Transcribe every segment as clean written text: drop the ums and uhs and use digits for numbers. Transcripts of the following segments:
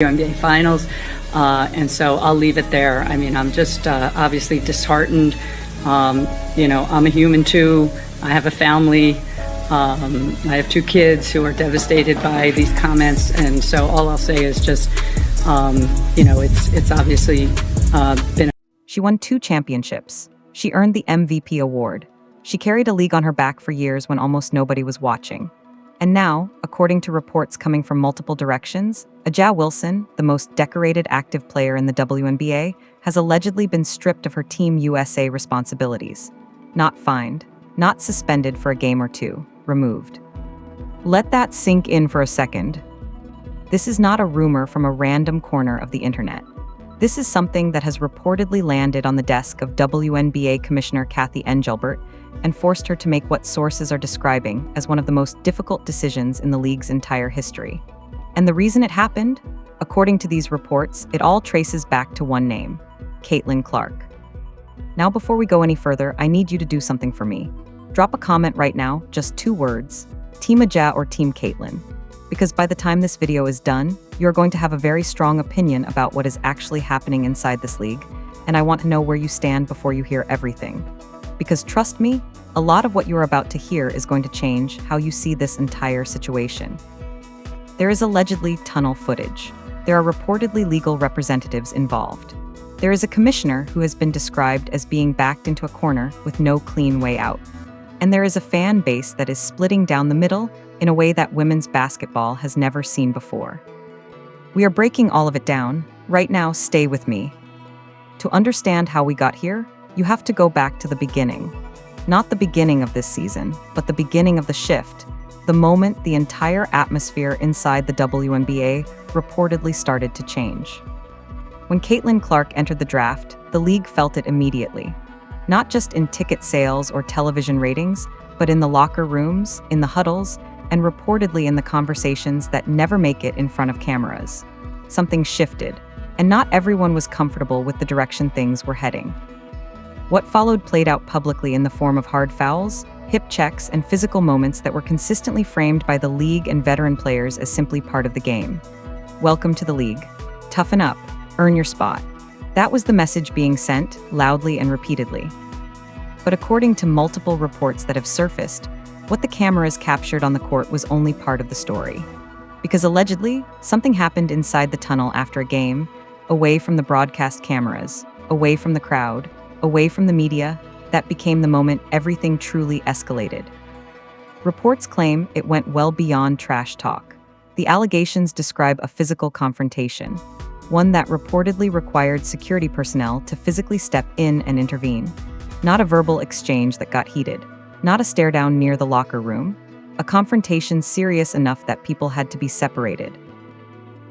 WNBA Finals, and so I'll leave it there. I mean, I'm just obviously disheartened. I'm a human too. I have a family. I have 2 kids who are devastated by these comments, and so all I'll say is just, it's obviously been. She won 2 championships. She earned the MVP award. She carried a league on her back for years when almost nobody was watching. And now, according to reports coming from multiple directions, A'ja Wilson, the most decorated active player in the WNBA, has allegedly been stripped of her Team USA responsibilities. Not fined, not suspended for a game or 2, removed. Let that sink in for a second. This is not a rumor from a random corner of the internet. This is something that has reportedly landed on the desk of WNBA Commissioner Cathy Engelbert and forced her to make what sources are describing as one of the most difficult decisions in the league's entire history. And the reason it happened? According to these reports, it all traces back to one name: Caitlin Clark. Now, before we go any further, I need you to do something for me. Drop a comment right now, just 2 words, Team A'ja or Team Caitlin. Because by the time this video is done, you're going to have a very strong opinion about what is actually happening inside this league, and I want to know where you stand before you hear everything. Because trust me, a lot of what you're about to hear is going to change how you see this entire situation. There is allegedly tunnel footage. There are reportedly legal representatives involved. There is a commissioner who has been described as being backed into a corner with no clean way out. And there is a fan base that is splitting down the middle in a way that women's basketball has never seen before. We are breaking all of it down. Right now, stay with me. To understand how we got here, you have to go back to the beginning. Not the beginning of this season, but the beginning of the shift, the moment the entire atmosphere inside the WNBA reportedly started to change. When Caitlin Clark entered the draft, the league felt it immediately. Not just in ticket sales or television ratings, but in the locker rooms, in the huddles, and reportedly in the conversations that never make it in front of cameras. Something shifted, and not everyone was comfortable with the direction things were heading. What followed played out publicly in the form of hard fouls, hip checks, and physical moments that were consistently framed by the league and veteran players as simply part of the game. Welcome to the league. Toughen up. Earn your spot. That was the message being sent, loudly and repeatedly. But according to multiple reports that have surfaced, what the cameras captured on the court was only part of the story. Because allegedly, something happened inside the tunnel after a game, away from the broadcast cameras, away from the crowd, away from the media, that became the moment everything truly escalated. Reports claim it went well beyond trash talk. The allegations describe a physical confrontation, one that reportedly required security personnel to physically step in and intervene. Not a verbal exchange that got heated, not a stare down near the locker room, a confrontation serious enough that people had to be separated.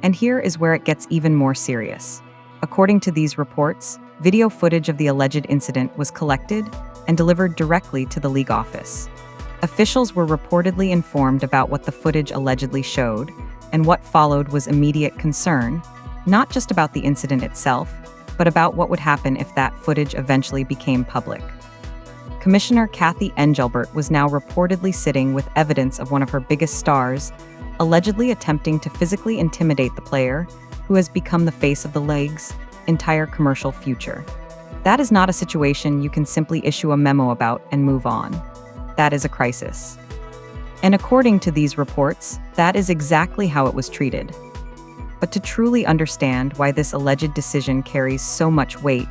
And here is where it gets even more serious. According to these reports, video footage of the alleged incident was collected and delivered directly to the league office. Officials were reportedly informed about what the footage allegedly showed, and what followed was immediate concern, not just about the incident itself, but about what would happen if that footage eventually became public. Commissioner Cathy Engelbert was now reportedly sitting with evidence of one of her biggest stars, allegedly attempting to physically intimidate the player, who has become the face of the league's entire commercial future. That is not a situation you can simply issue a memo about and move on. That is a crisis. And according to these reports, that is exactly how it was treated. But to truly understand why this alleged decision carries so much weight,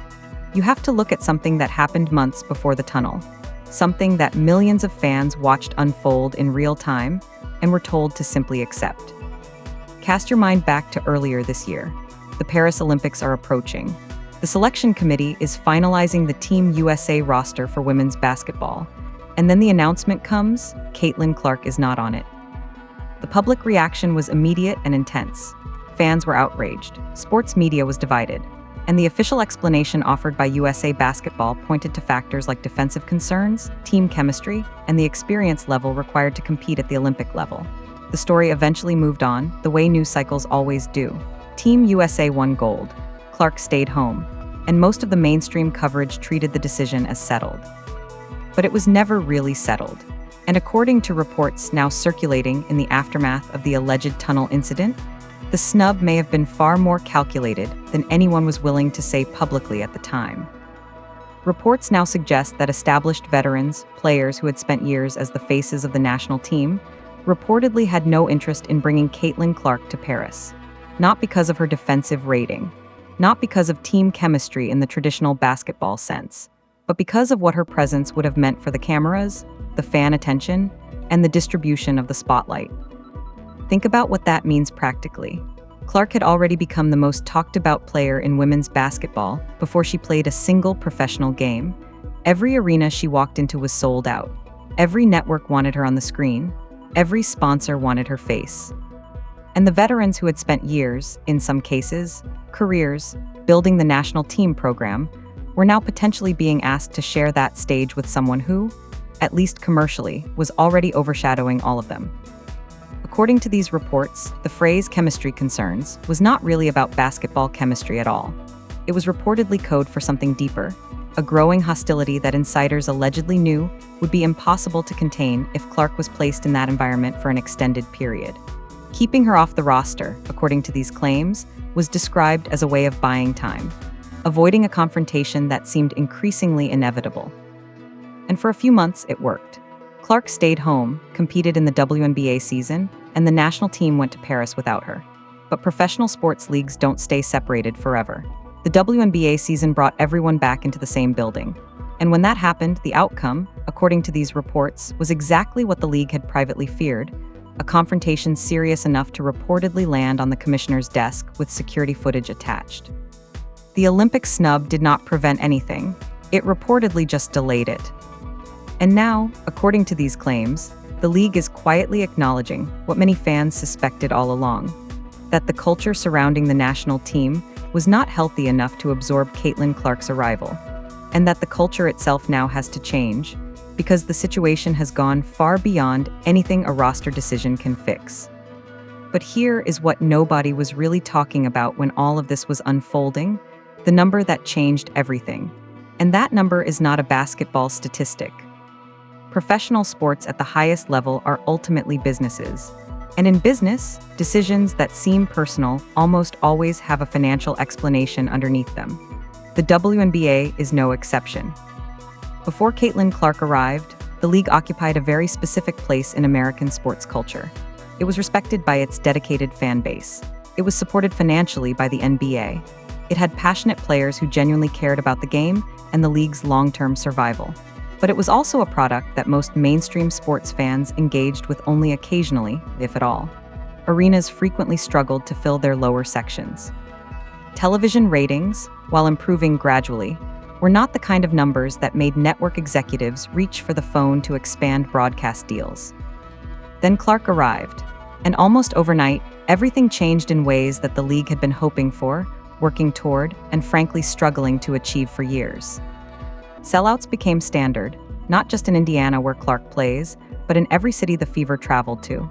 you have to look at something that happened months before the tunnel, something that millions of fans watched unfold in real time and were told to simply accept. Cast your mind back to earlier this year. The Paris Olympics are approaching. The selection committee is finalizing the Team USA roster for women's basketball, and then the announcement comes: Caitlin Clark is not on it. The public reaction was immediate and intense. Fans were outraged, sports media was divided, and the official explanation offered by USA Basketball pointed to factors like defensive concerns, team chemistry, and the experience level required to compete at the Olympic level. The story eventually moved on, the way news cycles always do. Team USA won gold. Clark stayed home, and most of the mainstream coverage treated the decision as settled. But it was never really settled. And according to reports now circulating in the aftermath of the alleged tunnel incident, The snub may have been far more calculated than anyone was willing to say publicly at the time. Reports now suggest that established veterans, players who had spent years as the faces of the national team, reportedly had no interest in bringing Caitlin Clark to Paris. Not because of her defensive rating, not because of team chemistry in the traditional basketball sense, but because of what her presence would have meant for the cameras, the fan attention, and the distribution of the spotlight. Think about what that means practically. Clark had already become the most talked about player in women's basketball before she played a single professional game. Every arena she walked into was sold out. Every network wanted her on the screen. Every sponsor wanted her face. And the veterans who had spent years, in some cases, careers, building the national team program, were now potentially being asked to share that stage with someone who, at least commercially, was already overshadowing all of them. According to these reports, the phrase chemistry concerns was not really about basketball chemistry at all. It was reportedly code for something deeper, a growing hostility that insiders allegedly knew would be impossible to contain if Clark was placed in that environment for an extended period. Keeping her off the roster, according to these claims, was described as a way of buying time, avoiding a confrontation that seemed increasingly inevitable. And for a few months, it worked. Clark stayed home, competed in the WNBA season, and the national team went to Paris without her. But professional sports leagues don't stay separated forever. The WNBA season brought everyone back into the same building. And when that happened, the outcome, according to these reports, was exactly what the league had privately feared, a confrontation serious enough to reportedly land on the commissioner's desk with security footage attached. The Olympic snub did not prevent anything. It reportedly just delayed it. And now, according to these claims, the league is quietly acknowledging what many fans suspected all along, that the culture surrounding the national team was not healthy enough to absorb Caitlin Clark's arrival, and that the culture itself now has to change because the situation has gone far beyond anything a roster decision can fix. But here is what nobody was really talking about when all of this was unfolding, the number that changed everything. And that number is not a basketball statistic. Professional sports at the highest level are ultimately businesses. And in business, decisions that seem personal almost always have a financial explanation underneath them. The WNBA is no exception. Before Caitlin Clark arrived, the league occupied a very specific place in American sports culture. It was respected by its dedicated fan base. It was supported financially by the NBA. It had passionate players who genuinely cared about the game and the league's long-term survival. But it was also a product that most mainstream sports fans engaged with only occasionally, if at all. Arenas frequently struggled to fill their lower sections. Television ratings, while improving gradually, were not the kind of numbers that made network executives reach for the phone to expand broadcast deals. Then Clark arrived, and almost overnight, everything changed in ways that the league had been hoping for, working toward, and frankly struggling to achieve for years. Sellouts became standard, not just in Indiana where Clark plays, but in every city the Fever traveled to.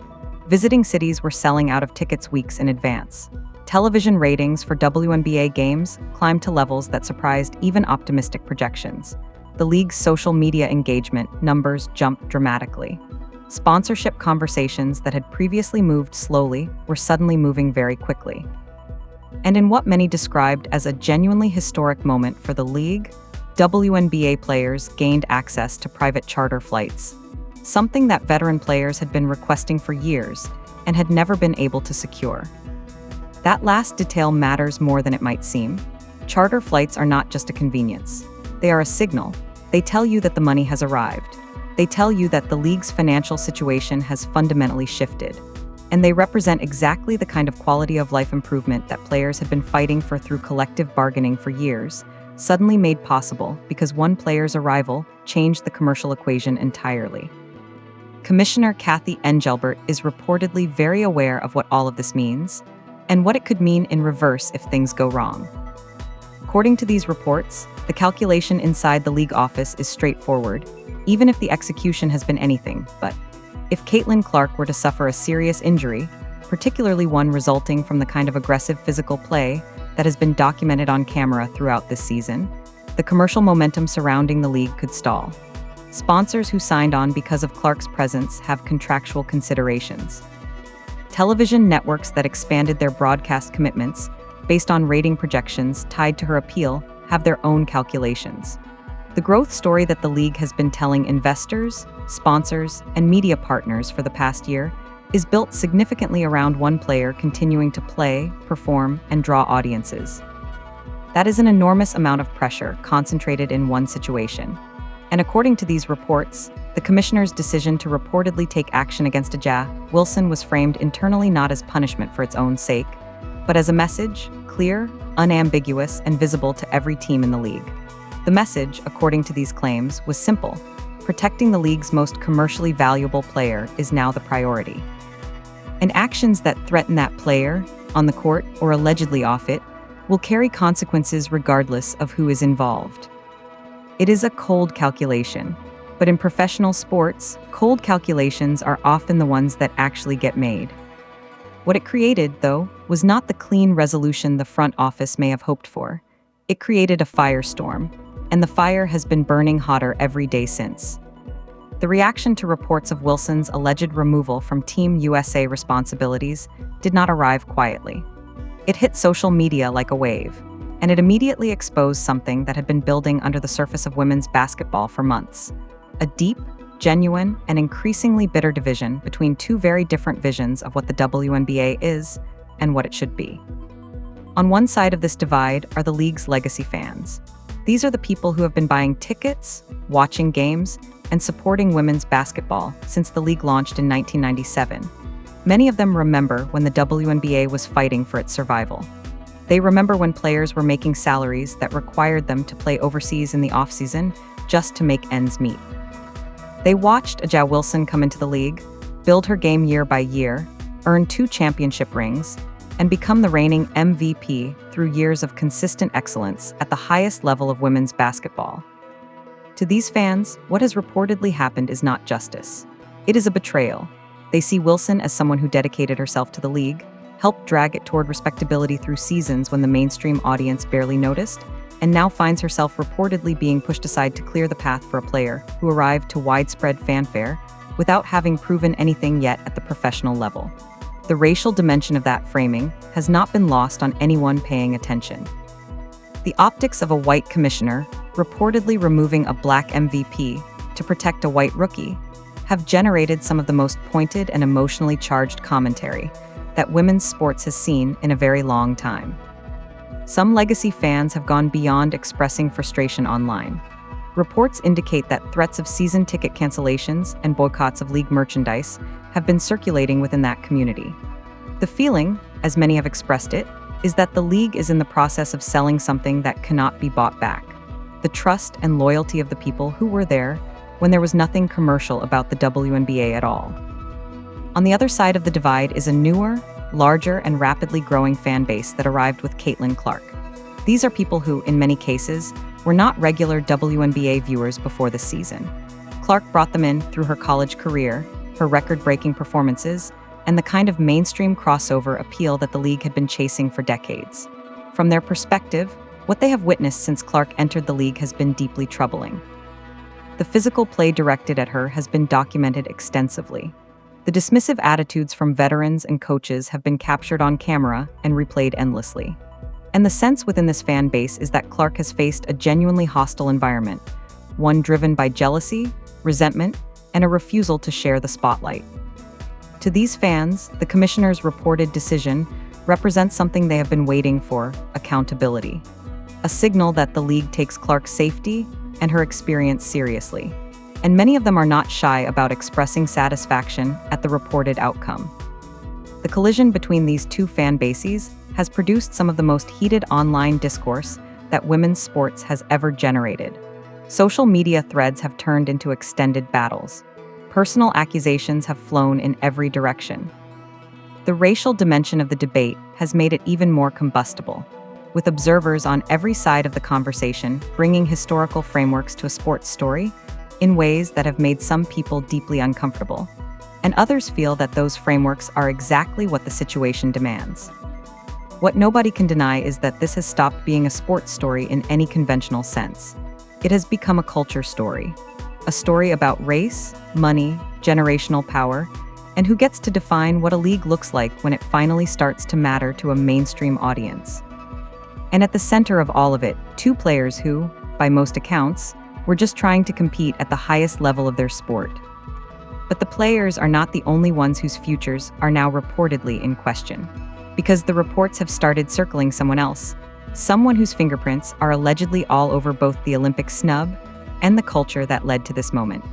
Visiting cities were selling out of tickets weeks in advance. Television ratings for WNBA games climbed to levels that surprised even optimistic projections. The league's social media engagement numbers jumped dramatically. Sponsorship conversations that had previously moved slowly were suddenly moving very quickly. And in what many described as a genuinely historic moment for the league, WNBA players gained access to private charter flights, something that veteran players had been requesting for years and had never been able to secure. That last detail matters more than it might seem. Charter flights are not just a convenience. They are a signal. They tell you that the money has arrived. They tell you that the league's financial situation has fundamentally shifted. And they represent exactly the kind of quality of life improvement that players had been fighting for through collective bargaining for years, suddenly made possible because one player's arrival changed the commercial equation entirely. Commissioner Kathy Engelbert is reportedly very aware of what all of this means, and what it could mean in reverse if things go wrong. According to these reports, the calculation inside the league office is straightforward, even if the execution has been anything but. If Caitlin Clark were to suffer a serious injury, particularly one resulting from the kind of aggressive physical play that has been documented on camera throughout this season, the commercial momentum surrounding the league could stall. Sponsors who signed on because of Clark's presence have contractual considerations. Television networks that expanded their broadcast commitments based on rating projections tied to her appeal have their own calculations. The growth story that the league has been telling investors, sponsors, and media partners for the past year is built significantly around one player continuing to play, perform, and draw audiences. That is an enormous amount of pressure concentrated in one situation. And according to these reports, the commissioner's decision to reportedly take action against A'ja Wilson was framed internally not as punishment for its own sake, but as a message, clear, unambiguous, and visible to every team in the league. The message, according to these claims, was simple. Protecting the league's most commercially valuable player is now the priority. And actions that threaten that player, on the court or allegedly off it, will carry consequences regardless of who is involved. It is a cold calculation, but in professional sports, cold calculations are often the ones that actually get made. What it created, though, was not the clean resolution the front office may have hoped for. It created a firestorm, and the fire has been burning hotter every day since. The reaction to reports of Wilson's alleged removal from Team USA responsibilities did not arrive quietly. It hit social media like a wave, and it immediately exposed something that had been building under the surface of women's basketball for months. A deep, genuine, and increasingly bitter division between two very different visions of what the WNBA is and what it should be. On one side of this divide are the league's legacy fans. These are the people who have been buying tickets, watching games, and supporting women's basketball since the league launched in 1997. Many of them remember when the WNBA was fighting for its survival. They remember when players were making salaries that required them to play overseas in the off-season just to make ends meet. They watched A'ja Wilson come into the league, build her game year by year, earn 2 championship rings, and become the reigning MVP through years of consistent excellence at the highest level of women's basketball. To these fans, what has reportedly happened is not justice. It is a betrayal. They see Wilson as someone who dedicated herself to the league, helped drag it toward respectability through seasons when the mainstream audience barely noticed, and now finds herself reportedly being pushed aside to clear the path for a player who arrived to widespread fanfare without having proven anything yet at the professional level. The racial dimension of that framing has not been lost on anyone paying attention. The optics of a white commissioner, reportedly removing a black MVP to protect a white rookie, have generated some of the most pointed and emotionally charged commentary that women's sports has seen in a very long time. Some legacy fans have gone beyond expressing frustration online. Reports indicate that threats of season ticket cancellations and boycotts of league merchandise have been circulating within that community. The feeling, as many have expressed it, is that the league is in the process of selling something that cannot be bought back. The trust and loyalty of the people who were there when there was nothing commercial about the WNBA at all. On the other side of the divide is a newer, larger, and rapidly growing fan base that arrived with Caitlin Clark. These are people who, in many cases, were not regular WNBA viewers before the season. Clark brought them in through her college career, her record-breaking performances, and the kind of mainstream crossover appeal that the league had been chasing for decades. From their perspective, what they have witnessed since Clark entered the league has been deeply troubling. The physical play directed at her has been documented extensively. The dismissive attitudes from veterans and coaches have been captured on camera and replayed endlessly. And the sense within this fan base is that Clark has faced a genuinely hostile environment, one driven by jealousy, resentment, and a refusal to share the spotlight. To these fans, the commissioner's reported decision represents something they have been waiting for: accountability. A signal that the league takes Clark's safety and her experience seriously. And many of them are not shy about expressing satisfaction at the reported outcome. The collision between these two fan bases has produced some of the most heated online discourse that women's sports has ever generated. Social media threads have turned into extended battles. Personal accusations have flown in every direction. The racial dimension of the debate has made it even more combustible, with observers on every side of the conversation bringing historical frameworks to a sports story in ways that have made some people deeply uncomfortable, and others feel that those frameworks are exactly what the situation demands. What nobody can deny is that this has stopped being a sports story in any conventional sense. It has become a culture story, a story about race, money, generational power, And who gets to define what a league looks like when it finally starts to matter to a mainstream audience? And at the center of all of it, two players who, by most accounts, were just trying to compete at the highest level of their sport. But the players are not the only ones whose futures are now reportedly in question, because the reports have started circling someone else, someone whose fingerprints are allegedly all over both the Olympic snub and the culture that led to this moment.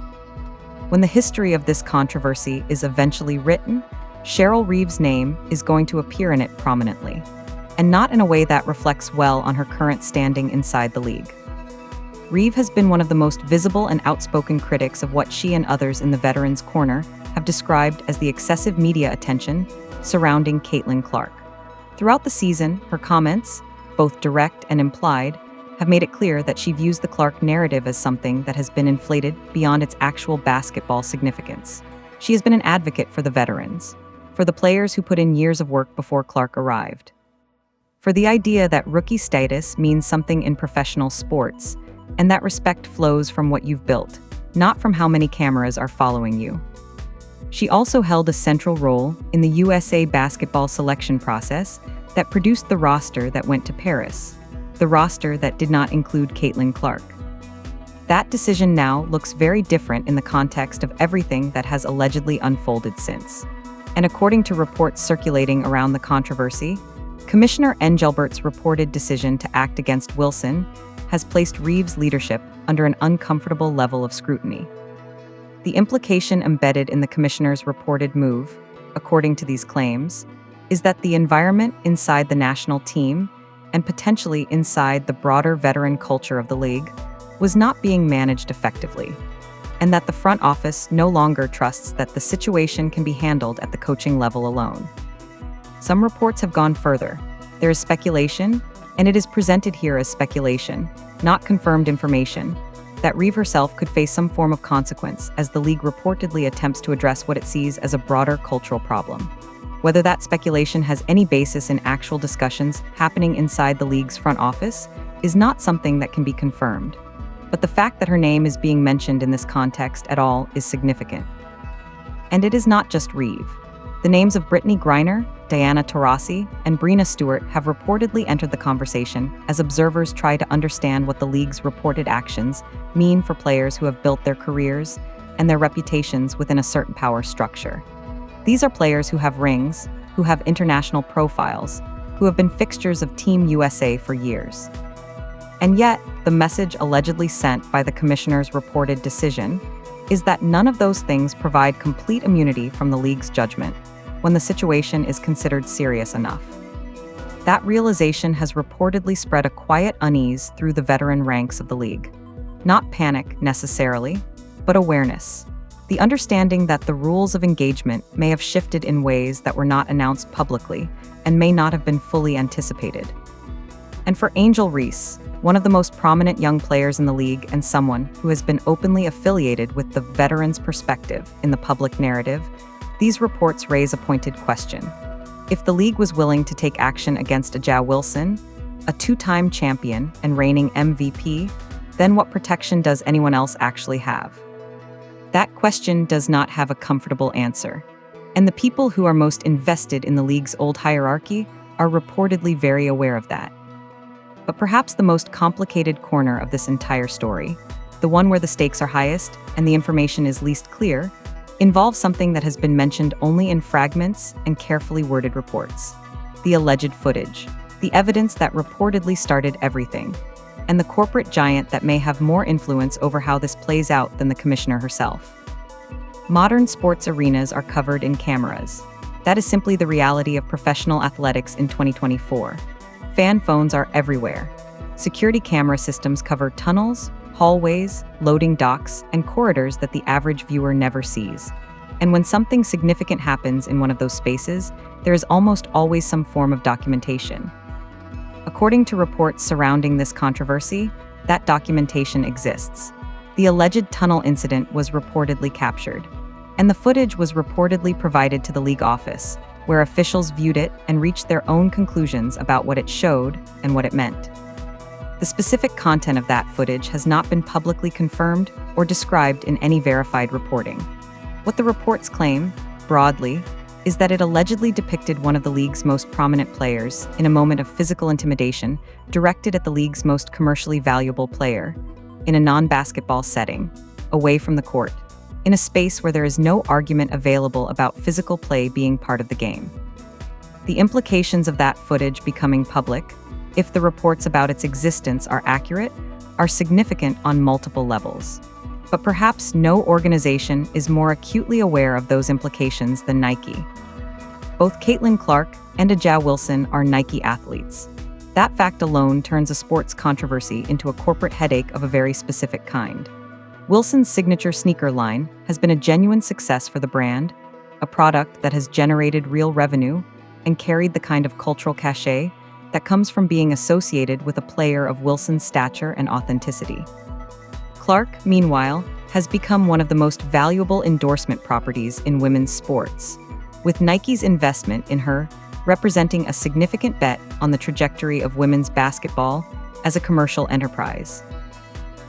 When the history of this controversy is eventually written, Cheryl Reeve's name is going to appear in it prominently, and not in a way that reflects well on her current standing inside the league. Reeve has been one of the most visible and outspoken critics of what she and others in the Veterans Corner have described as the excessive media attention surrounding Caitlin Clark. Throughout the season, her comments, both direct and implied, have made it clear that she views the Clark narrative as something that has been inflated beyond its actual basketball significance. She has been an advocate for the veterans, for the players who put in years of work before Clark arrived, for the idea that rookie status means something in professional sports, and that respect flows from what you've built, not from how many cameras are following you. She also held a central role in the USA basketball selection process that produced the roster that went to Paris, the roster that did not include Caitlin Clark. That decision now looks very different in the context of everything that has allegedly unfolded since. And according to reports circulating around the controversy, Commissioner Engelbert's reported decision to act against Wilson has placed Reeve's leadership under an uncomfortable level of scrutiny. The implication embedded in the commissioner's reported move, according to these claims, is that the environment inside the national team, and potentially inside the broader veteran culture of the league, was not being managed effectively, and that the front office no longer trusts that the situation can be handled at the coaching level alone. Some reports have gone further. There is speculation, and it is presented here as speculation, not confirmed information, that Reeve herself could face some form of consequence as the league reportedly attempts to address what it sees as a broader cultural problem. Whether that speculation has any basis in actual discussions happening inside the league's front office is not something that can be confirmed. But the fact that her name is being mentioned in this context at all is significant. And it is not just Reeve. The names of Brittany Griner, Diana Taurasi, and Breena Stewart have reportedly entered the conversation as observers try to understand what the league's reported actions mean for players who have built their careers and their reputations within a certain power structure. These are players who have rings, who have international profiles, who have been fixtures of Team USA for years. And yet, the message allegedly sent by the commissioner's reported decision is that none of those things provide complete immunity from the league's judgment when the situation is considered serious enough. That realization has reportedly spread a quiet unease through the veteran ranks of the league. Not panic, necessarily, but awareness. The understanding that the rules of engagement may have shifted in ways that were not announced publicly and may not have been fully anticipated. And for Angel Reese, one of the most prominent young players in the league and someone who has been openly affiliated with the veteran's perspective in the public narrative, these reports raise a pointed question. If the league was willing to take action against A'ja Wilson, a two-time champion and reigning MVP, then what protection does anyone else actually have? That question does not have a comfortable answer, and the people who are most invested in the league's old hierarchy are reportedly very aware of that. But perhaps the most complicated corner of this entire story, the one where the stakes are highest and the information is least clear, involves something that has been mentioned only in fragments and carefully worded reports. The alleged footage, the evidence that reportedly started everything, and the corporate giant that may have more influence over how this plays out than the commissioner herself. Modern sports arenas are covered in cameras. That is simply the reality of professional athletics in 2024. Fan phones are everywhere. Security camera systems cover tunnels, hallways, loading docks, and corridors that the average viewer never sees. And when something significant happens in one of those spaces, there is almost always some form of documentation. According to reports surrounding this controversy, that documentation exists. The alleged tunnel incident was reportedly captured, and the footage was reportedly provided to the league office, where officials viewed it and reached their own conclusions about what it showed and what it meant. The specific content of that footage has not been publicly confirmed or described in any verified reporting. What the reports claim broadly, is that it allegedly depicted one of the league's most prominent players in a moment of physical intimidation directed at the league's most commercially valuable player in a non-basketball setting, away from the court, in a space where there is no argument available about physical play being part of the game. The implications of that footage becoming public, if the reports about its existence are accurate, are significant on multiple levels. But perhaps no organization is more acutely aware of those implications than Nike. Both Caitlin Clark and A'ja Wilson are Nike athletes. That fact alone turns a sports controversy into a corporate headache of a very specific kind. Wilson's signature sneaker line has been a genuine success for the brand, a product that has generated real revenue and carried the kind of cultural cachet that comes from being associated with a player of Wilson's stature and authenticity. Clark, meanwhile, has become one of the most valuable endorsement properties in women's sports, with Nike's investment in her representing a significant bet on the trajectory of women's basketball as a commercial enterprise.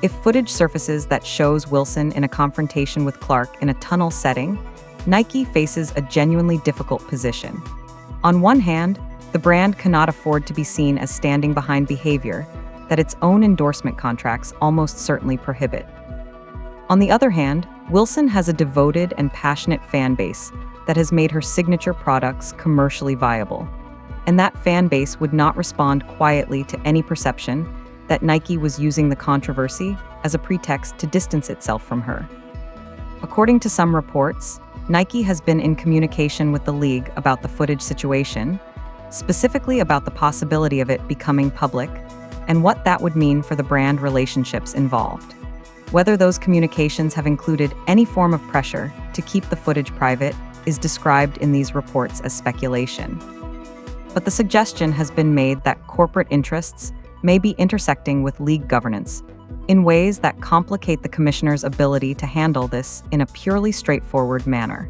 If footage surfaces that shows Wilson in a confrontation with Clark in a tunnel setting, Nike faces a genuinely difficult position. On one hand, the brand cannot afford to be seen as standing behind behavior that its own endorsement contracts almost certainly prohibit. On the other hand, Wilson has a devoted and passionate fan base that has made her signature products commercially viable, and that fan base would not respond quietly to any perception that Nike was using the controversy as a pretext to distance itself from her. According to some reports, Nike has been in communication with the league about the footage situation, specifically about the possibility of it becoming public and what that would mean for the brand relationships involved. Whether those communications have included any form of pressure to keep the footage private is described in these reports as speculation. But the suggestion has been made that corporate interests may be intersecting with league governance in ways that complicate the commissioner's ability to handle this in a purely straightforward manner.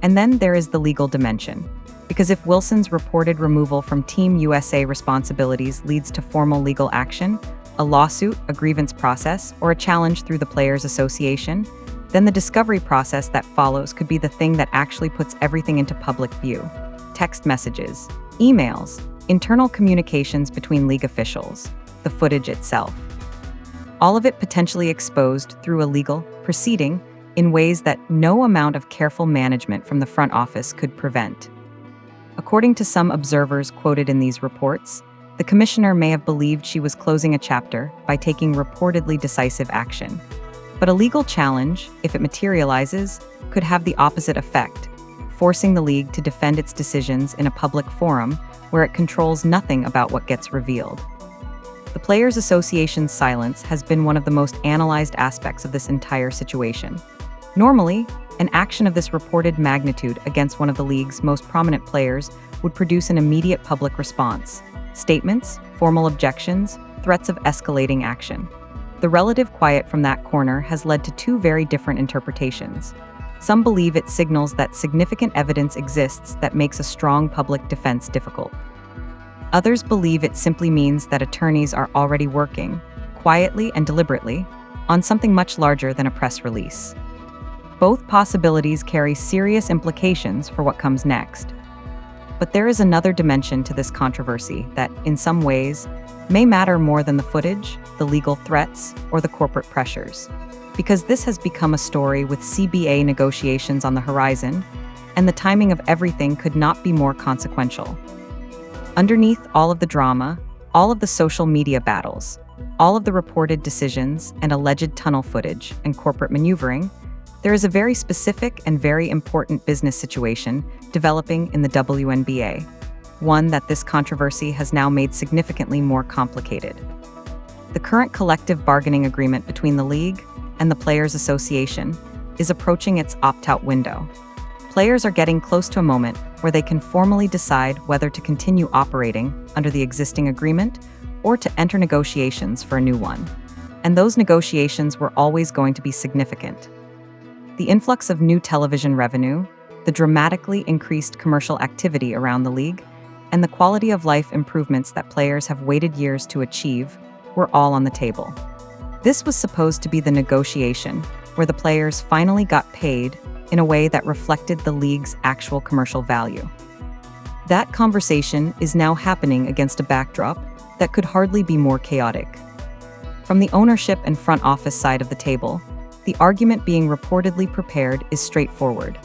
And then there is the legal dimension, because if Wilson's reported removal from Team USA responsibilities leads to formal legal action, a lawsuit, a grievance process, or a challenge through the Players Association, then the discovery process that follows could be the thing that actually puts everything into public view. Text messages, emails, internal communications between league officials, the footage itself. All of it potentially exposed through a legal proceeding in ways that no amount of careful management from the front office could prevent. According to some observers quoted in these reports, the commissioner may have believed she was closing a chapter by taking reportedly decisive action. But a legal challenge, if it materializes, could have the opposite effect, forcing the league to defend its decisions in a public forum where it controls nothing about what gets revealed. The Players Association's silence has been one of the most analyzed aspects of this entire situation. Normally, an action of this reported magnitude against one of the league's most prominent players would produce an immediate public response. Statements, formal objections, threats of escalating action. The relative quiet from that corner has led to two very different interpretations. Some believe it signals that significant evidence exists that makes a strong public defense difficult. Others believe it simply means that attorneys are already working, quietly and deliberately, on something much larger than a press release. Both possibilities carry serious implications for what comes next. But there is another dimension to this controversy that, in some ways, may matter more than the footage, the legal threats, or the corporate pressures. Because this has become a story with CBA negotiations on the horizon, and the timing of everything could not be more consequential. Underneath all of the drama, all of the social media battles, all of the reported decisions and alleged tunnel footage and corporate maneuvering, there is a very specific and very important business situation developing in the WNBA, one that this controversy has now made significantly more complicated. The current collective bargaining agreement between the league and the Players Association is approaching its opt-out window. Players are getting close to a moment where they can formally decide whether to continue operating under the existing agreement or to enter negotiations for a new one. And those negotiations were always going to be significant. The influx of new television revenue, the dramatically increased commercial activity around the league, and the quality of life improvements that players have waited years to achieve were all on the table. This was supposed to be the negotiation where the players finally got paid in a way that reflected the league's actual commercial value. That conversation is now happening against a backdrop that could hardly be more chaotic. From the ownership and front office side of the table, the argument being reportedly prepared is straightforward.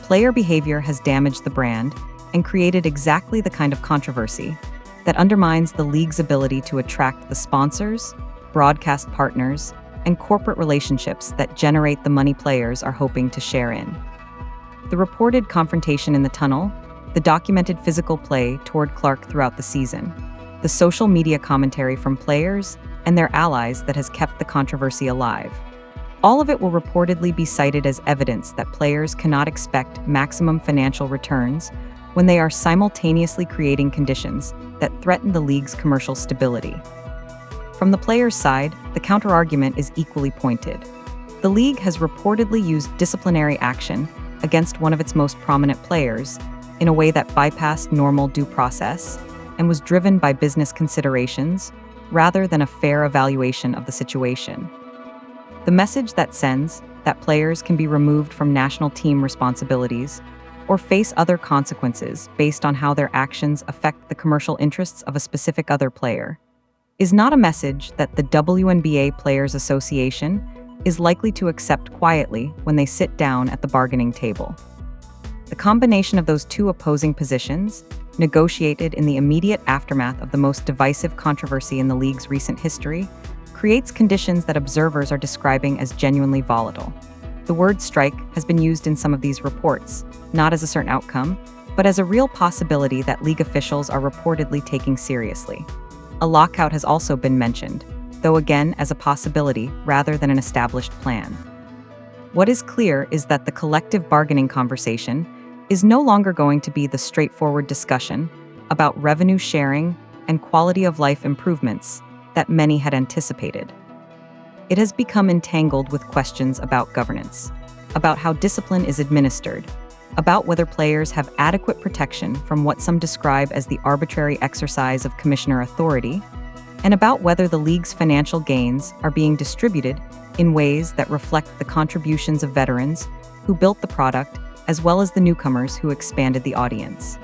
Player behavior has damaged the brand and created exactly the kind of controversy that undermines the league's ability to attract the sponsors, broadcast partners, and corporate relationships that generate the money players are hoping to share in. The reported confrontation in the tunnel, the documented physical play toward Clark throughout the season, the social media commentary from players and their allies that has kept the controversy alive. All of it will reportedly be cited as evidence that players cannot expect maximum financial returns when they are simultaneously creating conditions that threaten the league's commercial stability. From the players' side, the counterargument is equally pointed. The league has reportedly used disciplinary action against one of its most prominent players in a way that bypassed normal due process and was driven by business considerations rather than a fair evaluation of the situation. The message that sends that players can be removed from national team responsibilities or face other consequences based on how their actions affect the commercial interests of a specific other player is not a message that the WNBA Players Association is likely to accept quietly when they sit down at the bargaining table. The combination of those two opposing positions, negotiated in the immediate aftermath of the most divisive controversy in the league's recent history, creates conditions that observers are describing as genuinely volatile. The word strike has been used in some of these reports, not as a certain outcome, but as a real possibility that league officials are reportedly taking seriously. A lockout has also been mentioned, though again as a possibility rather than an established plan. What is clear is that the collective bargaining conversation is no longer going to be the straightforward discussion about revenue sharing and quality of life improvements that many had anticipated. It has become entangled with questions about governance, about how discipline is administered, about whether players have adequate protection from what some describe as the arbitrary exercise of commissioner authority, and about whether the league's financial gains are being distributed in ways that reflect the contributions of veterans who built the product as well as the newcomers who expanded the audience.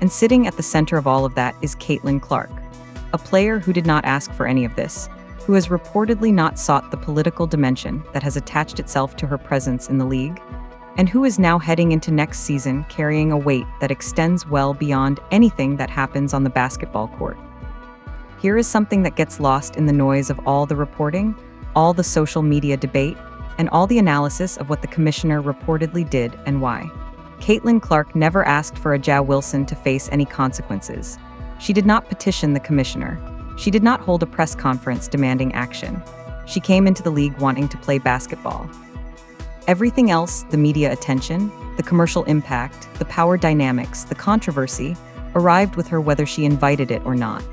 And sitting at the center of all of that is Caitlin Clark, a player who did not ask for any of this, who has reportedly not sought the political dimension that has attached itself to her presence in the league, and who is now heading into next season carrying a weight that extends well beyond anything that happens on the basketball court. Here is something that gets lost in the noise of all the reporting, all the social media debate, and all the analysis of what the commissioner reportedly did and why. Caitlin Clark never asked for A'ja Wilson to face any consequences. She did not petition the commissioner. She did not hold a press conference demanding action. She came into the league wanting to play basketball. Everything else, the media attention, the commercial impact, the power dynamics, the controversy, arrived with her whether she invited it or not.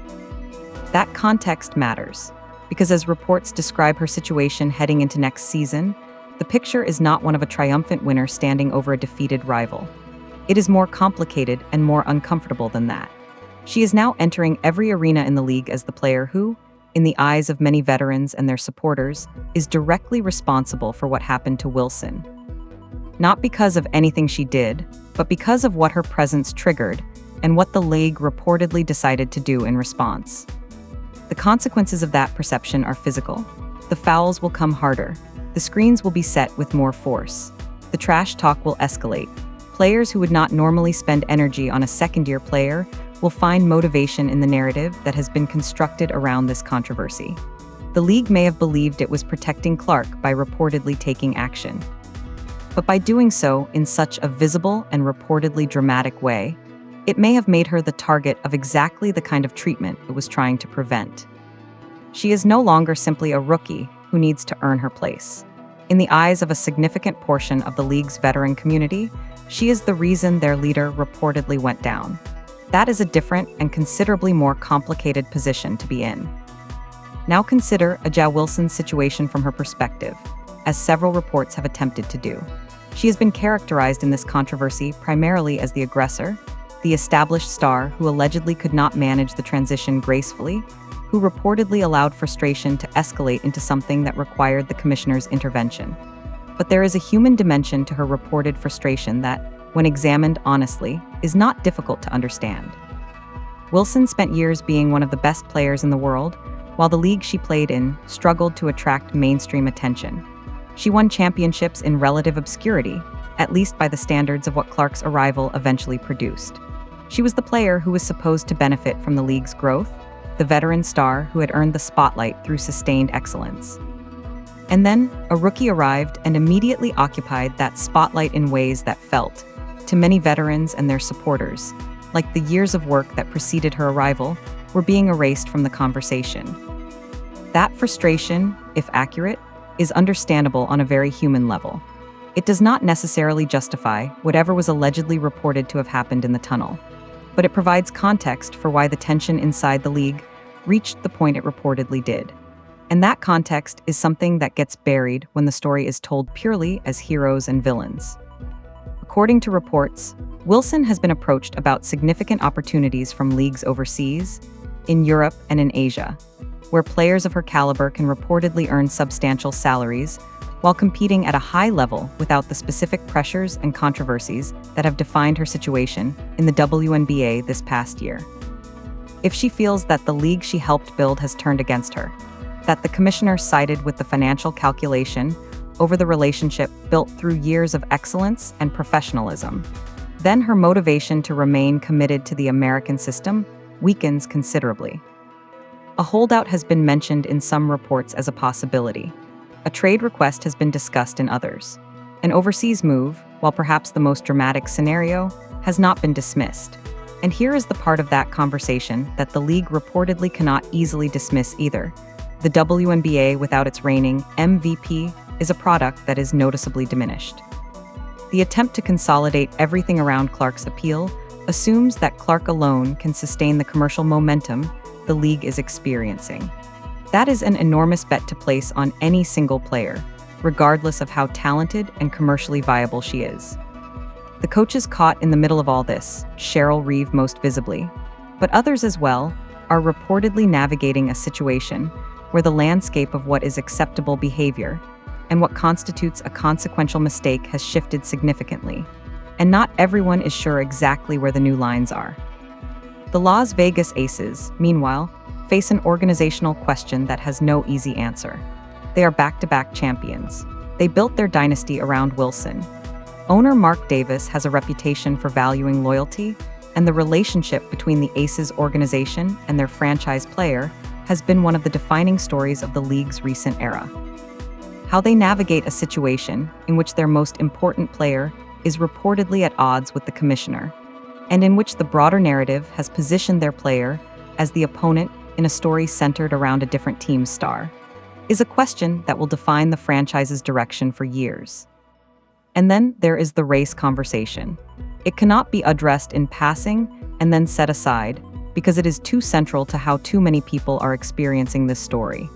That context matters, because as reports describe her situation heading into next season, the picture is not one of a triumphant winner standing over a defeated rival. It is more complicated and more uncomfortable than that. She is now entering every arena in the league as the player who, in the eyes of many veterans and their supporters, is directly responsible for what happened to Wilson. Not because of anything she did, but because of what her presence triggered and what the league reportedly decided to do in response. The consequences of that perception are physical. The fouls will come harder. The screens will be set with more force. The trash talk will escalate. Players who would not normally spend energy on a second-year player will find motivation in the narrative that has been constructed around this controversy. The league may have believed it was protecting Clark by reportedly taking action. But by doing so in such a visible and reportedly dramatic way, it may have made her the target of exactly the kind of treatment it was trying to prevent. She is no longer simply a rookie who needs to earn her place. In the eyes of a significant portion of the league's veteran community, she is the reason their leader reportedly went down. That is a different and considerably more complicated position to be in. Now consider A'ja Wilson's situation from her perspective, as several reports have attempted to do. She has been characterized in this controversy primarily as the aggressor, the established star who allegedly could not manage the transition gracefully, who reportedly allowed frustration to escalate into something that required the commissioner's intervention. But there is a human dimension to her reported frustration that, when examined honestly, is not difficult to understand. Wilson spent years being one of the best players in the world, while the league she played in struggled to attract mainstream attention. She won championships in relative obscurity, at least by the standards of what Clark's arrival eventually produced. She was the player who was supposed to benefit from the league's growth, the veteran star who had earned the spotlight through sustained excellence. And then, a rookie arrived and immediately occupied that spotlight in ways that felt, to many veterans and their supporters, like the years of work that preceded her arrival were being erased from the conversation. That frustration, if accurate, is understandable on a very human level. It does not necessarily justify whatever was allegedly reported to have happened in the tunnel, but it provides context for why the tension inside the league reached the point it reportedly did. And that context is something that gets buried when the story is told purely as heroes and villains. According to reports, Wilson has been approached about significant opportunities from leagues overseas, in Europe and in Asia, where players of her caliber can reportedly earn substantial salaries while competing at a high level without the specific pressures and controversies that have defined her situation in the WNBA this past year. If she feels that the league she helped build has turned against her, that the commissioner sided with the financial calculation over the relationship built through years of excellence and professionalism, then her motivation to remain committed to the American system weakens considerably. A holdout has been mentioned in some reports as a possibility. A trade request has been discussed in others. An overseas move, while perhaps the most dramatic scenario, has not been dismissed. And here is the part of that conversation that the league reportedly cannot easily dismiss either. The WNBA, without its reigning MVP, is a product that is noticeably diminished. The attempt to consolidate everything around Clark's appeal assumes that Clark alone can sustain the commercial momentum the league is experiencing. That is an enormous bet to place on any single player, regardless of how talented and commercially viable she is. The coaches caught in the middle of all this, Cheryl Reeve most visibly, but others as well, are reportedly navigating a situation where the landscape of what is acceptable behavior and what constitutes a consequential mistake has shifted significantly, and not everyone is sure exactly where the new lines are. The Las Vegas Aces, meanwhile, face an organizational question that has no easy answer. They are back-to-back champions. They built their dynasty around Wilson. Owner Mark Davis has a reputation for valuing loyalty, and the relationship between the Aces organization and their franchise player has been one of the defining stories of the league's recent era. How they navigate a situation in which their most important player is reportedly at odds with the commissioner, and in which the broader narrative has positioned their player as the opponent in a story centered around a different team's star, is a question that will define the franchise's direction for years. And then there is the race conversation. It cannot be addressed in passing and then set aside because it is too central to how too many people are experiencing this story.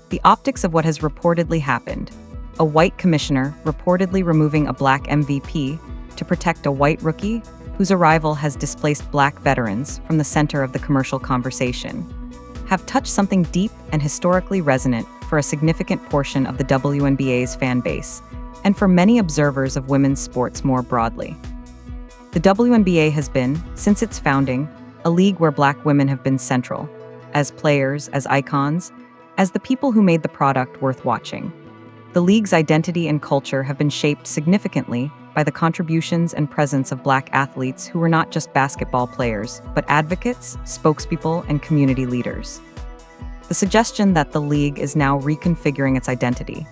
The optics of what has reportedly happened, a white commissioner reportedly removing a black MVP to protect a white rookie whose arrival has displaced black veterans from the center of the commercial conversation, have touched something deep and historically resonant for a significant portion of the WNBA's fan base, and for many observers of women's sports more broadly. The WNBA has been, since its founding, a league where black women have been central, as players, as icons, as the people who made the product worth watching. The league's identity and culture have been shaped significantly by the contributions and presence of black athletes who were not just basketball players, but advocates, spokespeople, and community leaders. The suggestion that the league is now reconfiguring its identity,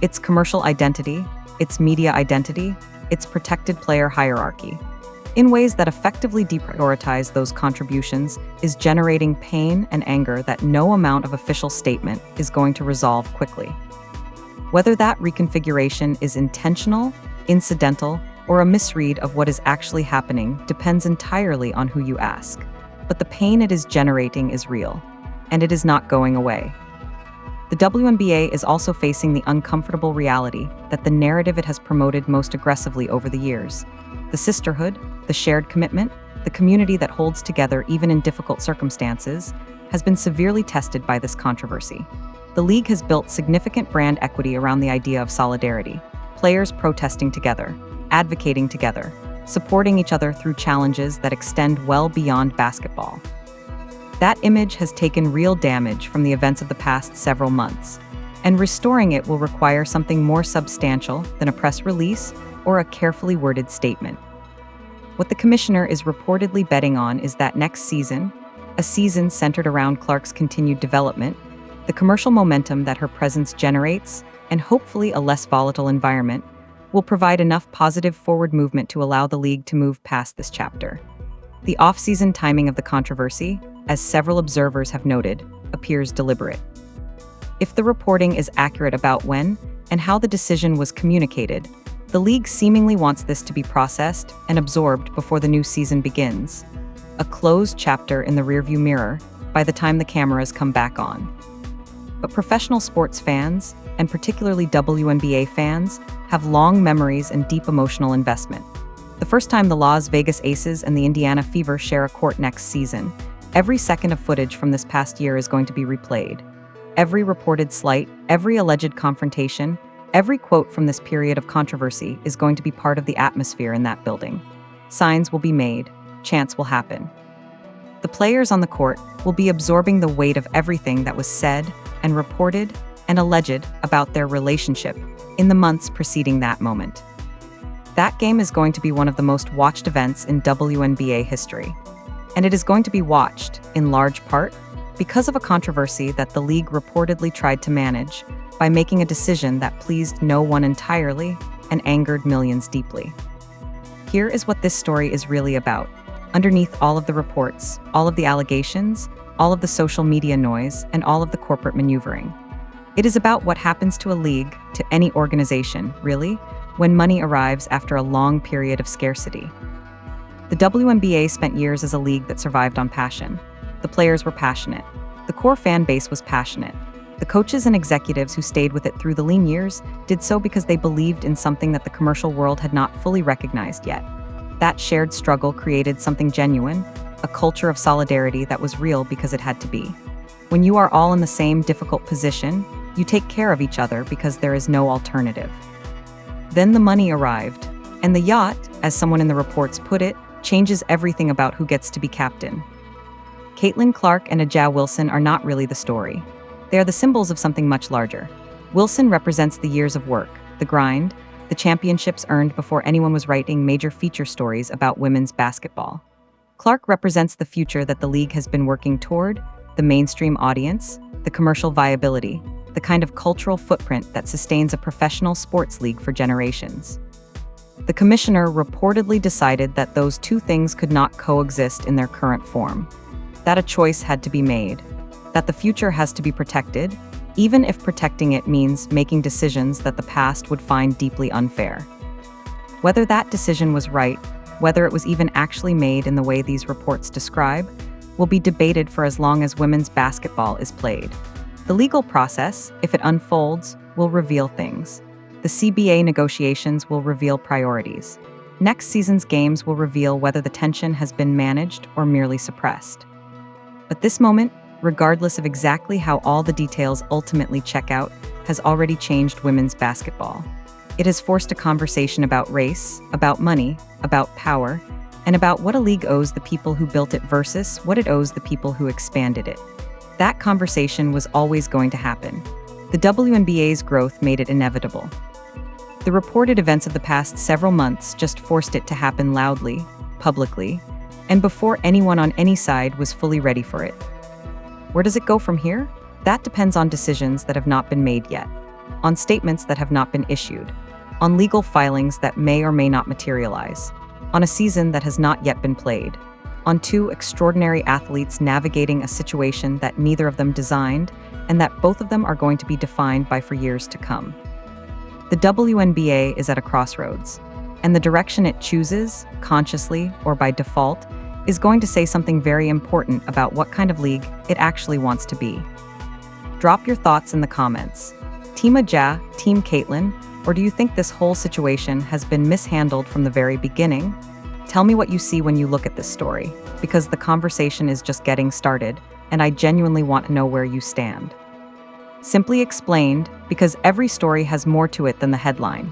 its commercial identity, its media identity, its protected player hierarchy, in ways that effectively deprioritize those contributions, is generating pain and anger that no amount of official statement is going to resolve quickly. Whether that reconfiguration is intentional, incidental, or a misread of what is actually happening depends entirely on who you ask. But the pain it is generating is real, and it is not going away. The WNBA is also facing the uncomfortable reality that the narrative it has promoted most aggressively over the years, the sisterhood, the shared commitment, the community that holds together even in difficult circumstances, has been severely tested by this controversy. The league has built significant brand equity around the idea of solidarity, players protesting together, advocating together, supporting each other through challenges that extend well beyond basketball. That image has taken real damage from the events of the past several months, and restoring it will require something more substantial than a press release or a carefully worded statement. What the commissioner is reportedly betting on is that next season, a season centered around Clark's continued development, the commercial momentum that her presence generates, and hopefully a less volatile environment, will provide enough positive forward movement to allow the league to move past this chapter. The off-season timing of the controversy, as several observers have noted, appears deliberate. If the reporting is accurate about when and how the decision was communicated, the league seemingly wants this to be processed and absorbed before the new season begins, a closed chapter in the rearview mirror by the time the cameras come back on. But professional sports fans, and particularly WNBA fans, have long memories and deep emotional investment. The first time the Las Vegas Aces and the Indiana Fever share a court next season, every second of footage from this past year is going to be replayed. Every reported slight, every alleged confrontation, every quote from this period of controversy is going to be part of the atmosphere in that building. Signs will be made, chants will happen. The players on the court will be absorbing the weight of everything that was said and reported and alleged about their relationship in the months preceding that moment. That game is going to be one of the most watched events in WNBA history. And it is going to be watched, in large part, because of a controversy that the league reportedly tried to manage by making a decision that pleased no one entirely and angered millions deeply. Here is what this story is really about. Underneath all of the reports, all of the allegations, all of the social media noise, and all of the corporate maneuvering. It is about what happens to a league, to any organization, really, when money arrives after a long period of scarcity. The WNBA spent years as a league that survived on passion. The players were passionate. The core fan base was passionate. The coaches and executives who stayed with it through the lean years did so because they believed in something that the commercial world had not fully recognized yet. That shared struggle created something genuine, a culture of solidarity that was real because it had to be. When you are all in the same difficult position, you take care of each other because there is no alternative. Then the money arrived, and the yacht, as someone in the reports put it, changes everything about who gets to be captain. Caitlin Clark and A'ja Wilson are not really the story. They are the symbols of something much larger. Wilson represents the years of work, the grind, the championships earned before anyone was writing major feature stories about women's basketball. Clark represents the future that the league has been working toward, the mainstream audience, the commercial viability, the kind of cultural footprint that sustains a professional sports league for generations. The commissioner reportedly decided that those two things could not coexist in their current form, that a choice had to be made, that the future has to be protected, even if protecting it means making decisions that the past would find deeply unfair. Whether that decision was right, whether it was even actually made in the way these reports describe, will be debated for as long as women's basketball is played. The legal process, if it unfolds, will reveal things. The CBA negotiations will reveal priorities. Next season's games will reveal whether the tension has been managed or merely suppressed. But this moment, regardless of exactly how all the details ultimately check out, has already changed women's basketball. It has forced a conversation about race, about money, about power, and about what a league owes the people who built it versus what it owes the people who expanded it. That conversation was always going to happen. The WNBA's growth made it inevitable. The reported events of the past several months just forced it to happen loudly, publicly, and before anyone on any side was fully ready for it. Where does it go from here? That depends on decisions that have not been made yet, on statements that have not been issued, on legal filings that may or may not materialize, on a season that has not yet been played, on two extraordinary athletes navigating a situation that neither of them designed and that both of them are going to be defined by for years to come. The WNBA is at a crossroads, and the direction it chooses, consciously or by default, is going to say something very important about what kind of league it actually wants to be. Drop your thoughts in the comments. Team A'ja, Team Caitlin, or do you think this whole situation has been mishandled from the very beginning? Tell me what you see when you look at this story, because the conversation is just getting started, and I genuinely want to know where you stand. Simply explained, because every story has more to it than the headline.